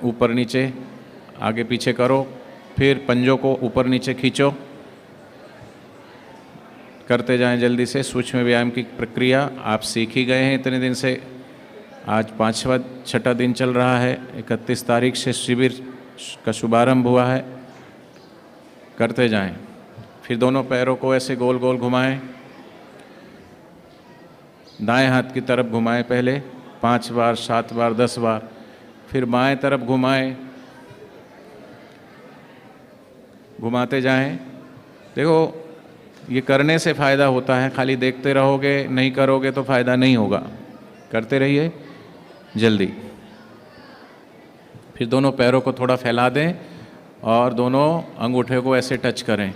ऊपर नीचे आगे पीछे करो, फिर पंजों को ऊपर नीचे खींचो, करते जाएं जल्दी से। सूक्ष्म व्यायाम की प्रक्रिया आप सीख ही गए हैं इतने दिन से। आज 6वां दिन चल रहा है, 31 तारीख से शिविर का शुभारंभ हुआ है। करते जाएं। फिर दोनों पैरों को ऐसे गोल गोल घुमाएं, दाएं हाथ की तरफ घुमाएं पहले 5 बार, 7 बार, 10 बार, फिर बाएं तरफ घुमाएं, घुमाते जाएं। देखो, ये करने से फ़ायदा होता है, खाली देखते रहोगे, नहीं करोगे तो फ़ायदा नहीं होगा। करते रहिए जल्दी। फिर दोनों पैरों को थोड़ा फैला दें और दोनों अंगूठे को ऐसे टच करें।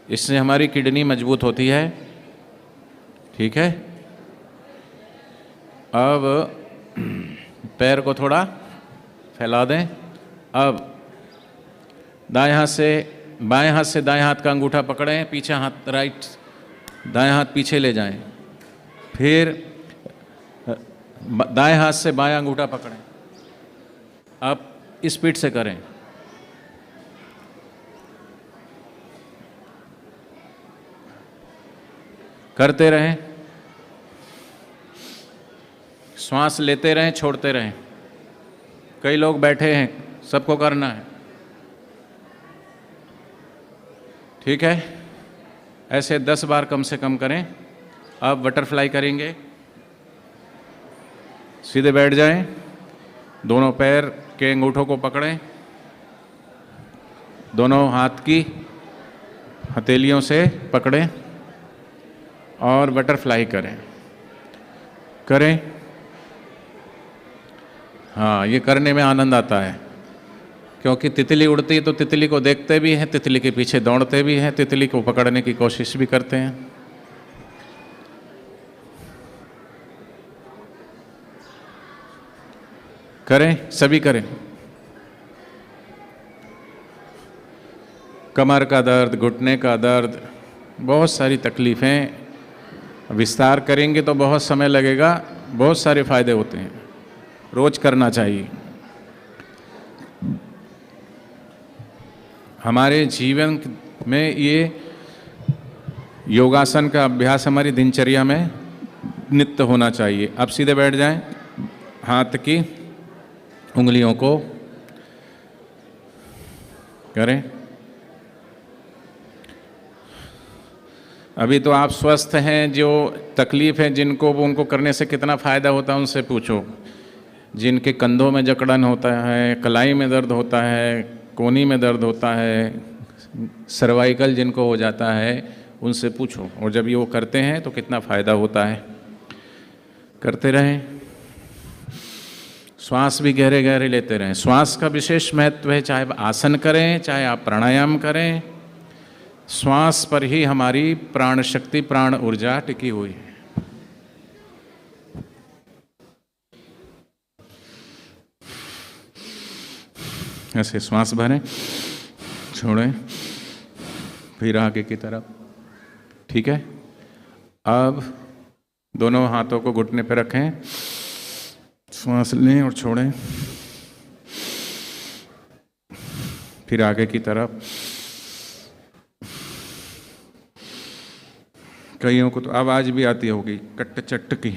इससे हमारी किडनी मजबूत होती है। ठीक है। अब पैर को थोड़ा फैला दें। अब दाएं हाथ से बाएं हाथ से दाएं हाथ का अंगूठा पकड़ें, पीछे हाथ राइट, दाएं हाथ पीछे ले जाएं, फिर दाएं हाथ से बाएं अंगूठा पकड़ें। अब स्पीड से करें। करते रहें, श्वास लेते रहें, छोड़ते रहें। कई लोग बैठे हैं, सबको करना है। ठीक है, ऐसे 10 बार कम से कम करें। अब बटरफ्लाई करेंगे। सीधे बैठ जाएं, दोनों पैर के अंगूठों को पकड़ें, दोनों हाथ की हथेलियों से पकड़ें और बटरफ्लाई करें। करें। हाँ, ये करने में आनंद आता है, क्योंकि तितली उड़ती है तो तितली को देखते भी हैं, तितली के पीछे दौड़ते भी हैं, तितली को पकड़ने की कोशिश भी करते हैं। करें, सभी करें। कमर का दर्द, घुटने का दर्द, बहुत सारी तकलीफ़ें, विस्तार करेंगे तो बहुत समय लगेगा, बहुत सारे फायदे होते हैं। रोज करना चाहिए। हमारे जीवन में ये योगासन का अभ्यास हमारी दिनचर्या में नित्य होना चाहिए। अब सीधे बैठ जाएं, हाथ की उंगलियों को करें। अभी तो आप स्वस्थ हैं, जो तकलीफ़ है जिनको, वो उनको करने से कितना फ़ायदा होता है उनसे पूछो। जिनके कंधों में जकड़न होता है, कलाई में दर्द होता है, कोहनी में दर्द होता है, सर्वाइकल जिनको हो जाता है, उनसे पूछो। और जब ये वो करते हैं तो कितना फ़ायदा होता है। करते रहें। श्वास भी गहरे गहरे लेते रहें। श्वास का विशेष महत्व है, चाहे आसन करें, चाहे आप प्राणायाम करें, श्वास पर ही हमारी प्राण शक्ति, प्राण ऊर्जा टिकी हुई है। ऐसे श्वास भरें, छोड़ें, फिर आगे की तरफ। ठीक है। अब दोनों हाथों को घुटने पर रखें, श्वास लें और छोड़ें, फिर आगे की तरफ। कईयों को तो आवाज भी आती होगी कट चट की।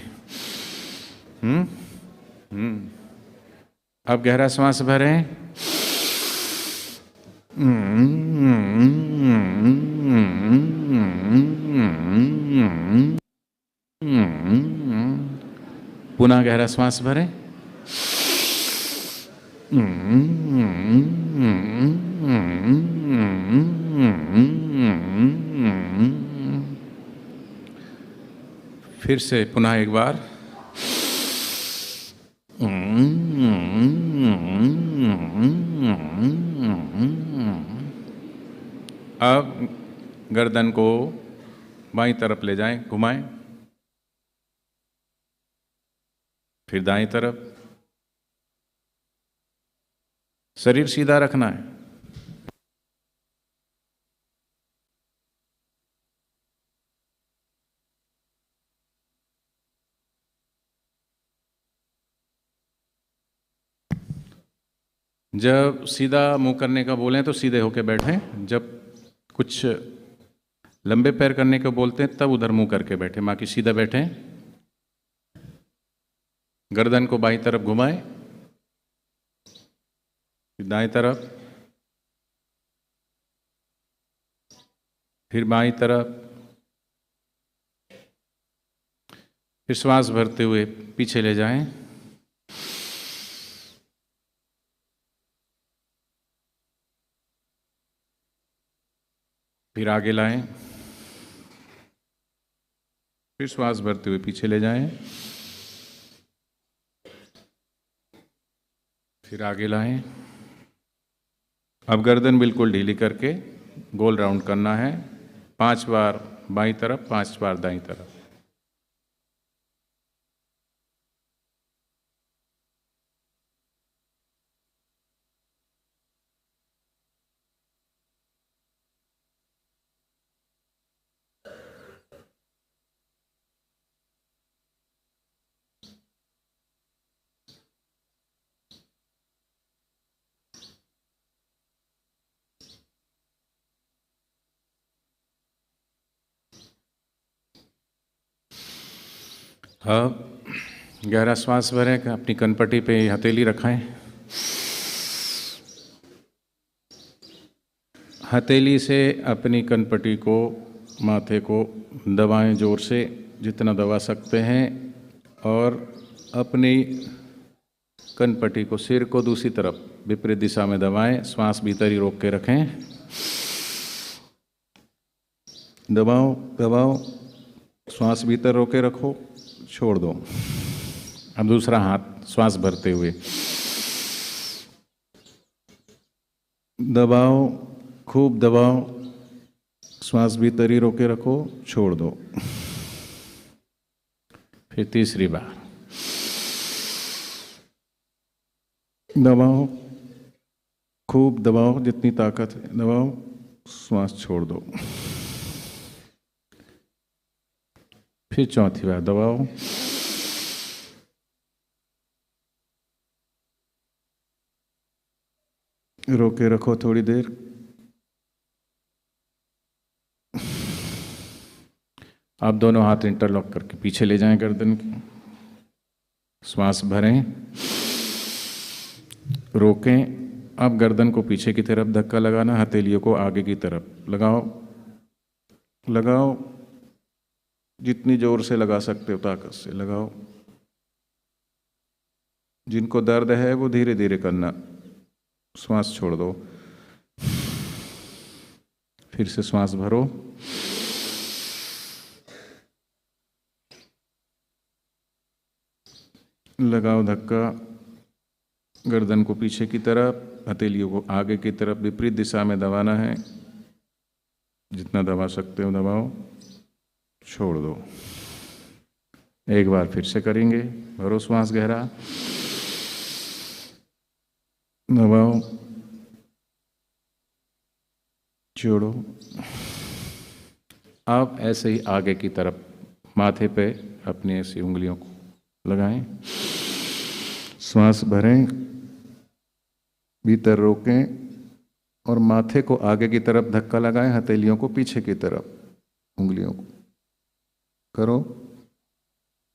अब गहरा श्वास भरें, पुनः गहरा श्वास भरें, फिर से पुनः एक बार। अब गर्दन को बाईं तरफ ले जाएं, घुमाएं, फिर दाईं तरफ। शरीर सीधा रखना है। जब सीधा मुंह करने का बोलें तो सीधे होके बैठें, जब कुछ लंबे पैर करने को बोलते हैं तब उधर मुंह करके बैठें, बाकी सीधा बैठें। गर्दन को बाईं तरफ घुमाएं, दाएं तरफ, फिर बाईं तरफ, फिर श्वास भरते हुए पीछे ले जाएं, फिर आगे लाएं, फिर श्वास भरते हुए पीछे ले जाएं, फिर आगे लाएं। अब गर्दन बिल्कुल ढीली करके गोल राउंड करना है, 5 बार बाईं तरफ, 5 बार दाईं तरफ। अब गहरा श्वास भरें, अपनी कनपट्टी पे हथेली रखाएं, हथेली से अपनी कनपट्टी को, माथे को दबाएं जोर से, जितना दबा सकते हैं, और अपनी कनपट्टी को, सिर को दूसरी तरफ विपरीत दिशा में दबाएं। श्वास भीतर ही रोक के रखें, दबाओ दबाओ, श्वास भीतर रोके रखो, छोड़ दो। अब दूसरा हाथ श्वास भरते हुए दबाओ, खूब दबाओ, श्वास भीतर ही रोके रखो, छोड़ दो। फिर तीसरी बार दबाओ, खूब दबाओ, जितनी ताकत है दबाओ, श्वास छोड़ दो। फिर चौथी बार दबाओ, रोके रखो थोड़ी देर। आप दोनों हाथ इंटरलॉक करके पीछे ले जाएं गर्दन की, श्वास भरें, रोकें। अब गर्दन को पीछे की तरफ धक्का लगाना, हथेलियों को आगे की तरफ लगाओ, लगाओ, जितनी जोर से लगा सकते हो ताकत से लगाओ। जिनको दर्द है वो धीरे धीरे करना, श्वास छोड़ दो। फिर से श्वास भरो, लगाओ धक्का, गर्दन को पीछे की तरफ, हथेलियों को आगे की तरफ विपरीत दिशा में दबाना है, जितना दबा सकते हो दबाओ, छोड़ दो। एक बार फिर से करेंगे, भरो श्वास गहरा, दबाओ, छोड़ो। अब ऐसे ही आगे की तरफ माथे पे अपनी ऐसी उंगलियों को लगाएं, श्वास भरें, भीतर रोकें और माथे को आगे की तरफ धक्का लगाएं, हथेलियों को पीछे की तरफ, उंगलियों को करो,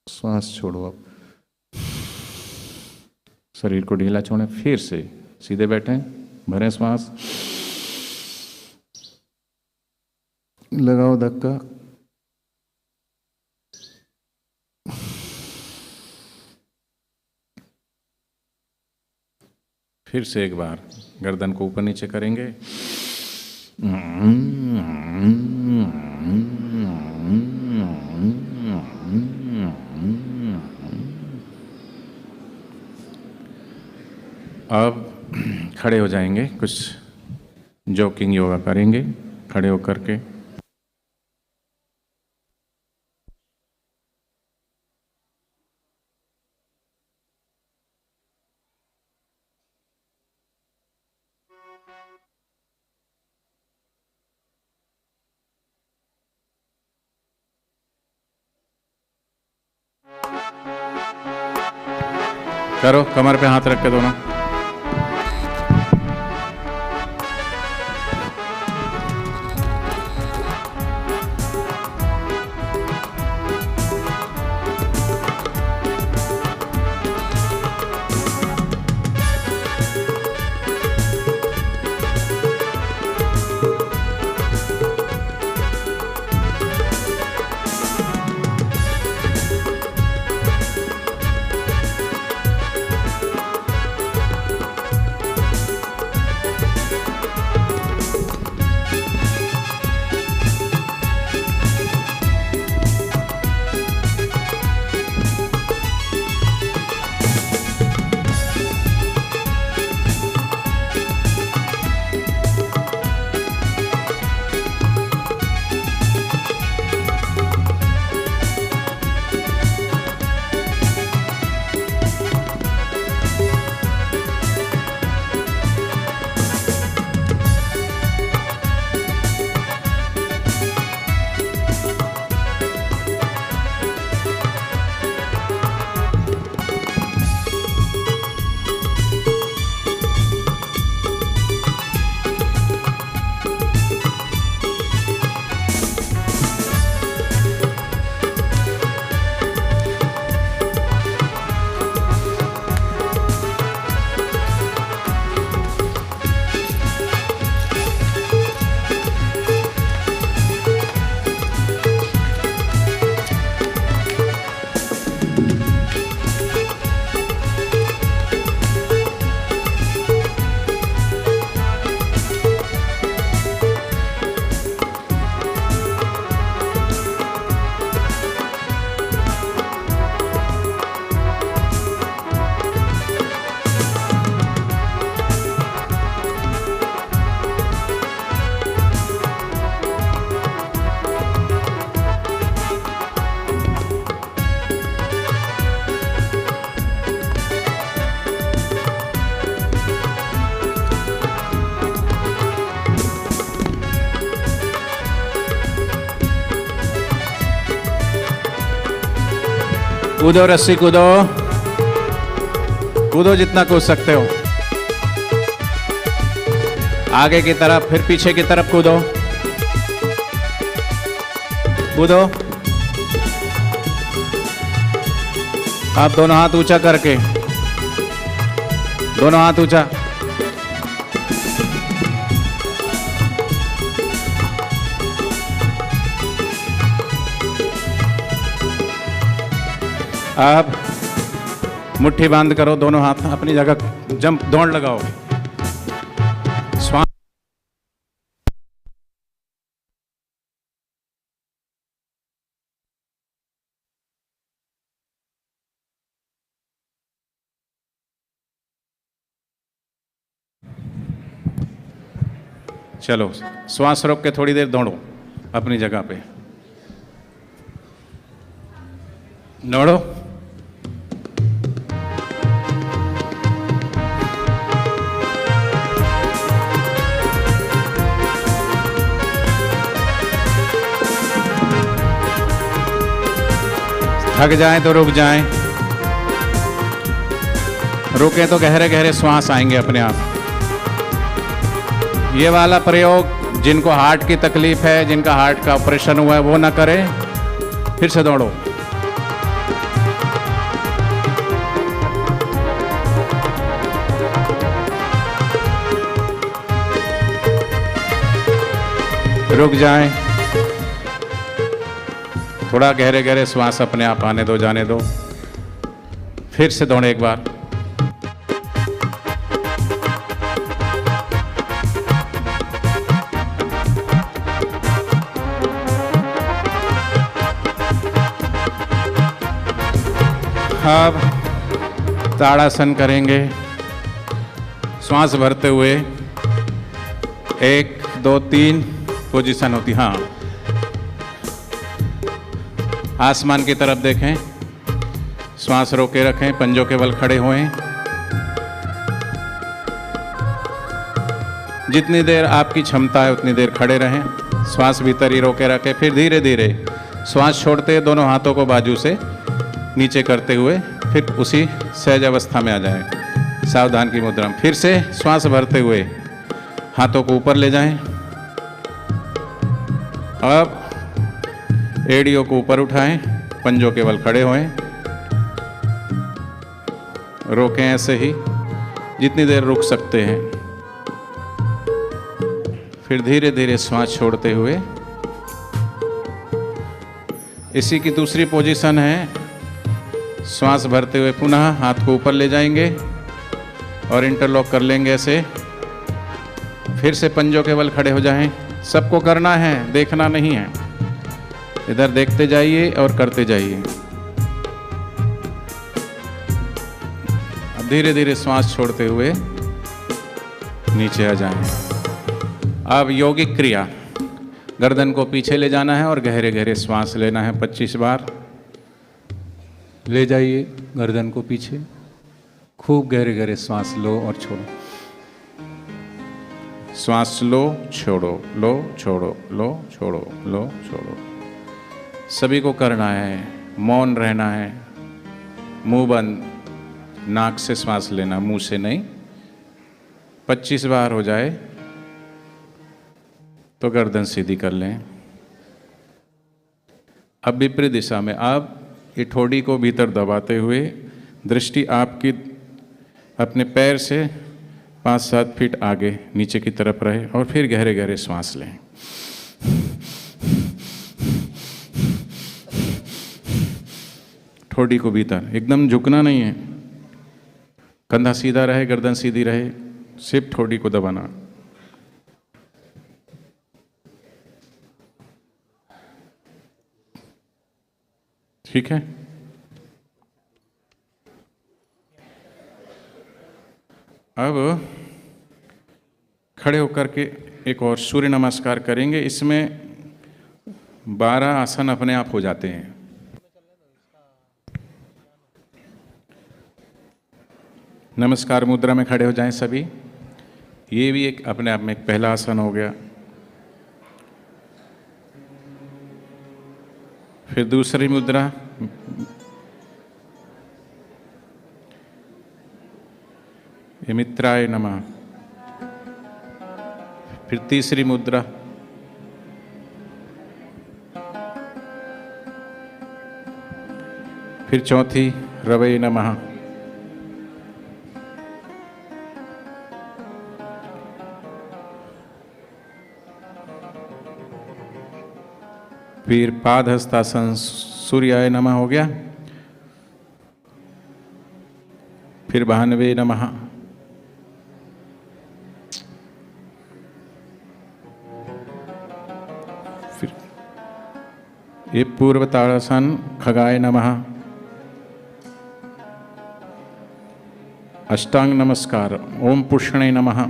श्वास छोड़ो। अब शरीर को ढीला छोड़ें, फिर से सीधे बैठें, भरें श्वास, लगाओ धक्का, फिर से एक बार गर्दन को ऊपर नीचे करेंगे। अब खड़े हो जाएंगे, कुछ जॉकिंग योगा करेंगे खड़े होकर के। करो, कमर पे हाथ रख के दोनों, कूदो, रस्सी कूदो, कूदो जितना कूद सकते हो। आगे की तरफ, फिर पीछे की तरफ कूदो, कूदो। आप दोनों हाथ ऊंचा करके, दोनों हाथ ऊंचा। अब मुट्ठी बांध करो, दोनों हाथ अपनी जगह, जंप, दौड़ लगाओ। श्वास चलो, श्वास रोक के थोड़ी देर दौड़ो अपनी जगह पे, दौड़ो। थक जाएं तो रुक जाएं, रुके तो गहरे गहरे श्वास आएंगे अपने आप। ये वाला प्रयोग जिनको हार्ट की तकलीफ है, जिनका हार्ट का ऑपरेशन हुआ है, वो ना करें। फिर से दौड़ो, रुक जाएं, थोड़ा गहरे गहरे श्वास अपने आप आने दो, जाने दो। फिर से दौड़े एक बार। अब ताड़ासन करेंगे, श्वास भरते हुए। 1 2 3 पोजीशन होती। हाँ, आसमान की तरफ देखें, श्वास रोके रखें, पंजों के बल खड़े हुए। जितनी देर आपकी क्षमता है उतनी देर खड़े रहें, श्वास भीतर ही रोके रखें। फिर धीरे धीरे श्वास छोड़ते दोनों हाथों को बाजू से नीचे करते हुए फिर उसी सहज अवस्था में आ जाएं, सावधान की मुद्रा में। फिर से श्वास भरते हुए हाथों को ऊपर ले जाएं। अब एड़ियों को ऊपर उठाएं, पंजों के बल खड़े होएं, रोकें ऐसे ही जितनी देर रुक सकते हैं। फिर धीरे धीरे श्वास छोड़ते हुए, इसी की दूसरी पोजीशन है। श्वास भरते हुए पुनः हाथ को ऊपर ले जाएंगे और इंटरलॉक कर लेंगे ऐसे। फिर से पंजों के बल खड़े हो जाएं। सबको करना है, देखना नहीं है। इधर देखते जाइए और करते जाइए। अब धीरे धीरे श्वास छोड़ते हुए नीचे आ जाएं। अब यौगिक क्रिया, गर्दन को पीछे ले जाना है और गहरे गहरे श्वास लेना है 25 बार। ले जाइए गर्दन को पीछे, खूब गहरे गहरे श्वास लो और छोड़ो। श्वास लो, छोड़ो, लो, छोड़ो, लो, छोड़ो, लो, छोड़ो। सभी को करना है, मौन रहना है, मुंह बंद, नाक से श्वास लेना, मुंह से नहीं। 25 बार हो जाए तो गर्दन सीधी कर लें। अब विपरीत दिशा में, आप ये ठोड़ी को भीतर दबाते हुए दृष्टि आपकी अपने पैर से 5-7 फीट आगे नीचे की तरफ रहे और फिर गहरे गहरे श्वास लें। ठोड़ी को भीतर, एकदम झुकना नहीं है, कंधा सीधा रहे, गर्दन सीधी रहे, सिर्फ ठोड़ी को दबाना। ठीक है। अब खड़े होकर के एक और सूर्य नमस्कार करेंगे। इसमें 12 आसन अपने आप हो जाते हैं। नमस्कार मुद्रा में खड़े हो जाएं सभी। ये भी एक अपने आप में एक पहला आसन हो गया। फिर दूसरी मुद्रा, ये मित्राय नमः। फिर तीसरी मुद्रा, फिर चौथी रवै नमः। फिर पाद हस्तासन सूर्याय नमः हो गया। फिर भानवे नमः। फिर ये पूर्व ताड़ासन खगाय नमः। अष्टांग नमस्कार ओम पुष्णे नमः।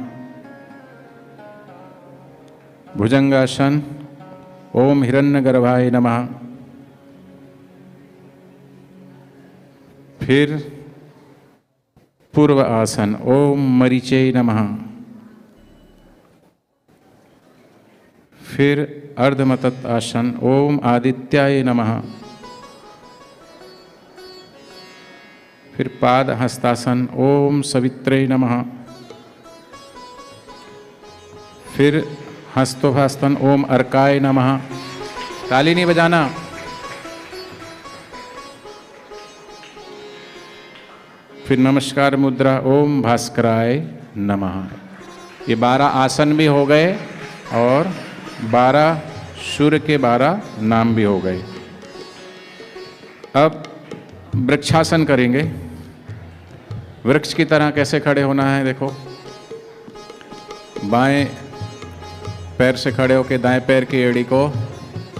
भुजंगासन ओम हिरण्यगर्भाय नमः। फिर पूर्व आसन ओम मरीचय नमः। फिर अर्धमतत आसन ओम आदित्याय नमः। फिर पाद हस्तासन ओम सवित्रे नमः। फिर हस्तोभास्तन ओम अर्काय नमः। ताली नहीं बजाना। फिर नमस्कार मुद्रा ओम भास्कराय नमः। ये 12 आसन भी हो गए और 12 सूर्य के 12 नाम भी हो गए। अब वृक्षासन करेंगे। वृक्ष की तरह कैसे खड़े होना है, देखो बाएं पैर से खड़े होकर दाएं पैर की एड़ी को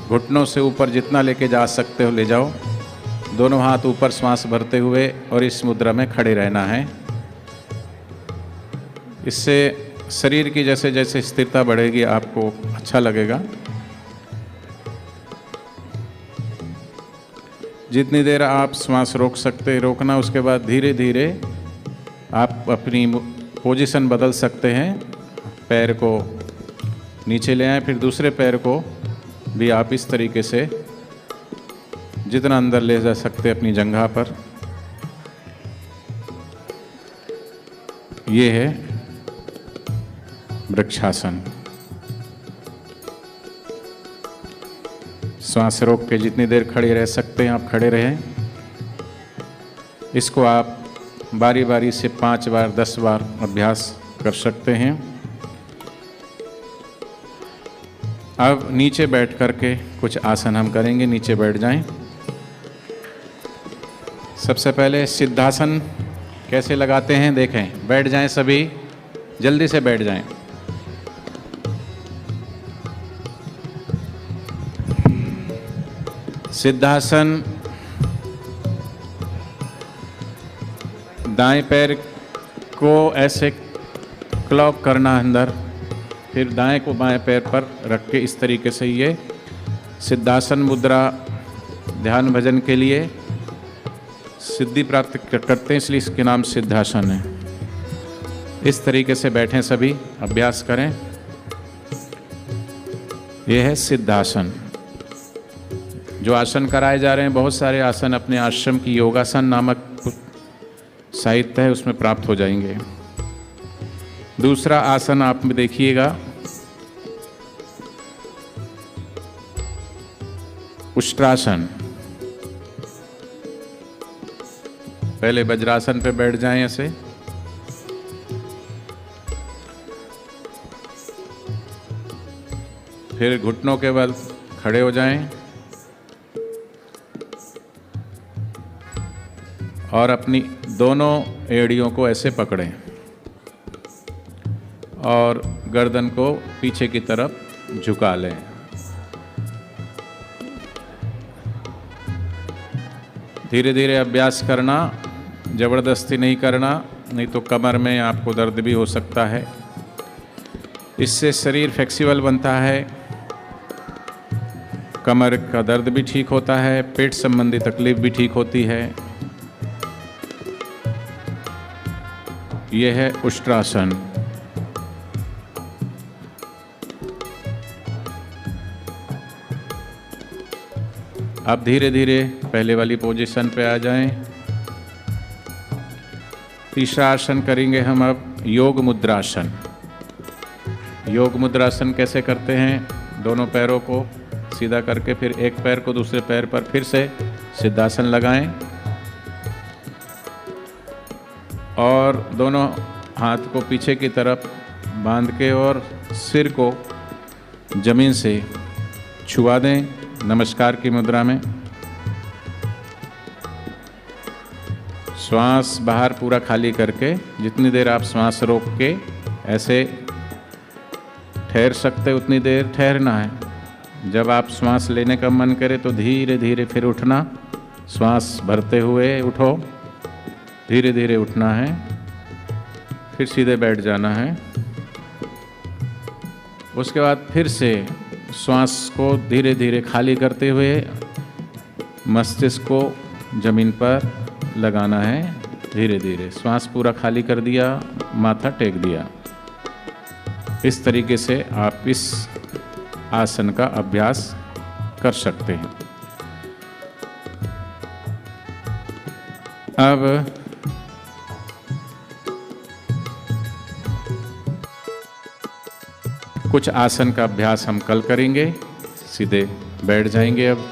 घुटनों से ऊपर जितना लेके जा सकते हो ले जाओ। दोनों हाथ ऊपर श्वास भरते हुए और इस मुद्रा में खड़े रहना है। इससे शरीर की जैसे जैसे स्थिरता बढ़ेगी आपको अच्छा लगेगा। जितनी देर आप श्वास रोक सकते रोकना, उसके बाद धीरे धीरे आप अपनी पोजीशन बदल सकते हैं। पैर को नीचे ले आएं, फिर दूसरे पैर को भी आप इस तरीके से जितना अंदर ले जा सकते अपनी जंघा पर। ये है वृक्षासन। श्वास रोक के जितनी देर खड़े रह सकते हैं आप खड़े रहें। इसको आप बारी बारी से 5 बार 10 बार अभ्यास कर सकते हैं। अब नीचे बैठ करके कुछ आसन हम करेंगे। नीचे बैठ जाएं। सबसे पहले सिद्धासन कैसे लगाते हैं देखें। बैठ जाएं, सभी जल्दी से बैठ जाएं। सिद्धासन दाएं पैर को ऐसे क्लॉक करना अंदर, फिर दाएं को बाएं पैर पर रख के इस तरीके से ये सिद्धासन मुद्रा ध्यान भजन के लिए सिद्धि प्राप्त करते हैं, इसलिए इसके नाम सिद्धासन है। इस तरीके से बैठें, सभी अभ्यास करें। यह है सिद्धासन। जो आसन कराए जा रहे हैं, बहुत सारे आसन अपने आश्रम की योगासन नामक साहित्य है उसमें प्राप्त हो जाएंगे। दूसरा आसन आप में देखिएगा, उष्ट्रासन। पहले वज्रासन पे बैठ जाएं ऐसे, फिर घुटनों के बल खड़े हो जाएं और अपनी दोनों एड़ियों को ऐसे पकड़ें और गर्दन को पीछे की तरफ झुका लें। धीरे धीरे अभ्यास करना, ज़बरदस्ती नहीं करना, नहीं तो कमर में आपको दर्द भी हो सकता है। इससे शरीर फ्लेक्सिबल बनता है, कमर का दर्द भी ठीक होता है, पेट संबंधी तकलीफ भी ठीक होती है। यह है उष्ट्रासन। अब धीरे धीरे पहले वाली पोजीशन पे आ जाएं। तीसरा आसन करेंगे हम अब। योग मुद्रासन। योग मुद्रासन कैसे करते हैं? दोनों पैरों को सीधा करके फिर एक पैर को दूसरे पैर पर फिर से सिद्धासन लगाएं और दोनों हाथ को पीछे की तरफ बांध के और सिर को जमीन से छुआ दें नमस्कार की मुद्रा में। श्वास बाहर पूरा खाली करके जितनी देर आप श्वास रोक के ऐसे ठहर सकते उतनी देर ठहरना है। जब आप श्वास लेने का मन करे तो धीरे धीरे फिर उठना, श्वास भरते हुए उठो, धीरे धीरे उठना है, फिर सीधे बैठ जाना है। उसके बाद फिर से श्वास को धीरे धीरे खाली करते हुए मस्तिष्क को जमीन पर लगाना है। धीरे धीरे श्वास पूरा खाली कर दिया, माथा टेक दिया। इस तरीके से आप इस आसन का अभ्यास कर सकते हैं। अब कुछ आसन का अभ्यास हम कल करेंगे। सीधे बैठ जाएंगे अब।